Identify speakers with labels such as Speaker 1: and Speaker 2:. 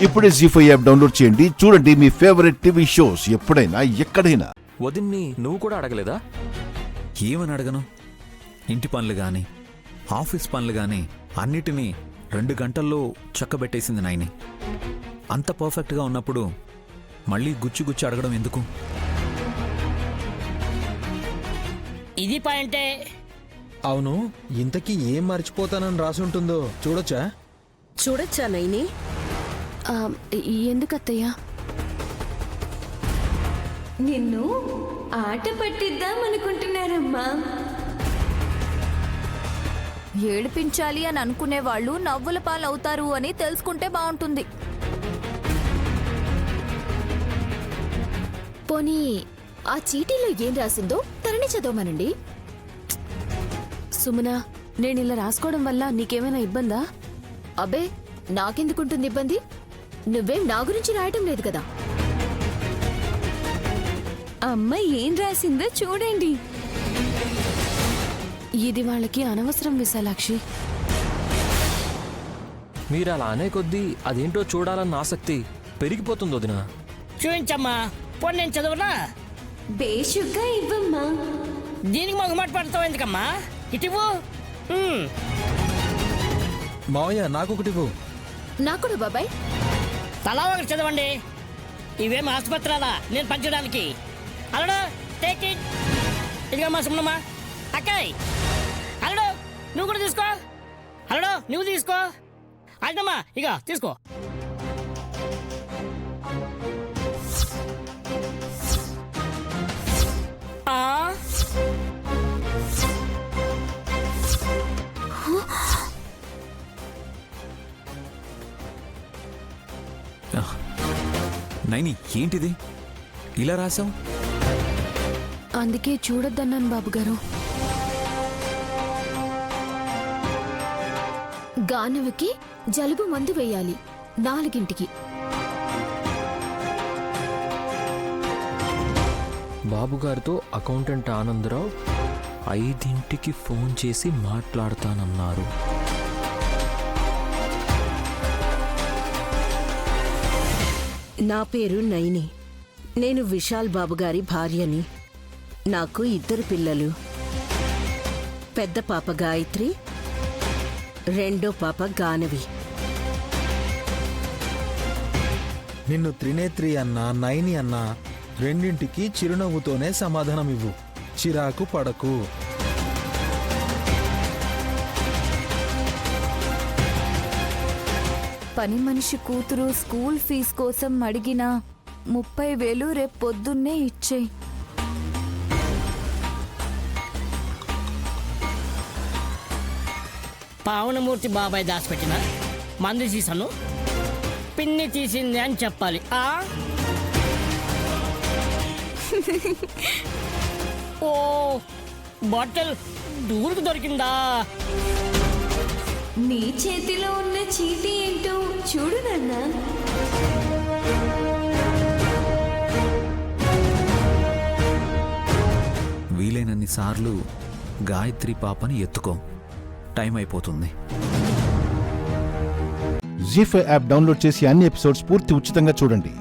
Speaker 1: ఇప్పుడే జీ5 app download చేయండి. చూడండి మీ ఫేవరెట్ టీవీ షోస్ ఎప్పుడైనా ఎక్కడైనా.
Speaker 2: వదిన్ని నువ్వు కూడా అడగలేదా?
Speaker 3: ఏమని అడగను? ఇంటి పనులు గాని ఆఫీస్ పనులు గాని అన్నిటినీ 2 గంటల్లో చక్కబెట్టేసింది నాయని. అంత పర్ఫెక్ట్గా ఉన్నప్పుడు మళ్ళీ గుచ్చి గుచ్చి అడగడం ఎందుకు?
Speaker 4: ఇది పాయింటే.
Speaker 5: అవును, ఇంతకీ ఏం మర్చిపోతానని రాసుంటుందో
Speaker 6: చూడొచ్చా నైని?
Speaker 7: ఎందుకత్తయ్యా?
Speaker 8: నిన్ను ఆట పట్టిద్దామనుకుంటున్నారమ్మా.
Speaker 7: ఏడిపించాలి అని అనుకునే వాళ్ళు నవ్వుల పాలవుతారు అని తెలుసుకుంటే బాగుంటుంది. పోనీ ఆ చీటీలో ఏం రాసిందో తరణి చదవమనండి. సుమనా, నేను ఇలా రాసుకోవడం వల్ల నీకేమైనా ఇబ్బందా? అబ్బే, నాకెందుకుంటుంది ఇబ్బంది? నువ్వేం నా గురించి రాయటం లేదు కదా.
Speaker 8: అమ్మ ఏం రాసిందో చూడండి.
Speaker 7: ఇది వాళ్ళకి అనవసరం విశాలాక్షి.
Speaker 2: మీరు అలా అనే కొద్దీ అదేంటో చూడాలన్న ఆసక్తి పెరిగిపోతుంది వదినా.
Speaker 4: చూపించమ్మా, పోనీ నేను చదవనా?
Speaker 8: బేషుగ్గా ఇవ్వమ్మా.
Speaker 4: దీనికి మాకు మాట పడతావు ఎందుకమ్మా? ఇటివ్వు.
Speaker 5: మావయ్య నాకొకటివ్వు.
Speaker 7: నాకుడు బాబాయ్.
Speaker 4: తలా ఒకటి చదవండి. ఇవేం ఆసుపత్రాలా నేను పంచడానికి? అల్లుడు టేక్ ఇట్. ఇదిగమ్మా సుమ్మమ్మా. అక్కాయ్, అల్లుడు నువ్వు కూడా తీసుకో. అల్లుడు నువ్వు తీసుకో. అన్నమ్మా ఇక తీసుకో.
Speaker 3: నైని, ఏంటిది ఇలా రాసావు?
Speaker 7: అందుకే చూడొద్దన్నాను బాబుగారు. గానవికి జలుబు మందు వేయాలి 4ంటికి.
Speaker 2: బాబుగారితో అకౌంటెంట్ ఆనందరావు 5ంటికి ఫోన్ చేసి మాట్లాడతానన్నారు.
Speaker 6: నా పేరు నైని. నేను విశాల్ బాబు గారి భార్యని. నాకు 2 పిల్లలు. పెద్ద పాప గాయత్రి, రెండో పాప గానవి.
Speaker 5: నిన్ను త్రినేత్రి అన్నా నైని అన్నా రెండింటికి చిరునవ్వుతోనే సమాధానం ఇవ్వు. చిరాకు పడకు.
Speaker 7: పని మనిషి కూతురు స్కూల్ ఫీజు కోసం అడిగిన 30,000 రేపు పొద్దున్నే ఇచ్చేయి.
Speaker 4: పావనమూర్తి బాబాయ్ దాచిపెట్టిన మందు సీసాను పిన్ని తీసింది అని చెప్పాలి. ఓ బాటిల్ దూరకు దొరికిందా?
Speaker 8: నీ చేతిలో ఉన్న చీటీ ఏంటో చూడు నాన్న.
Speaker 3: వీలైనన్ని సార్లు గాయత్రి పాపని ఎత్తుకో. టైం అయిపోతుంది.
Speaker 1: జీ5 యాప్ డౌన్లోడ్ చేసి అన్ని ఎపిసోడ్స్ పూర్తి ఉచితంగా చూడండి.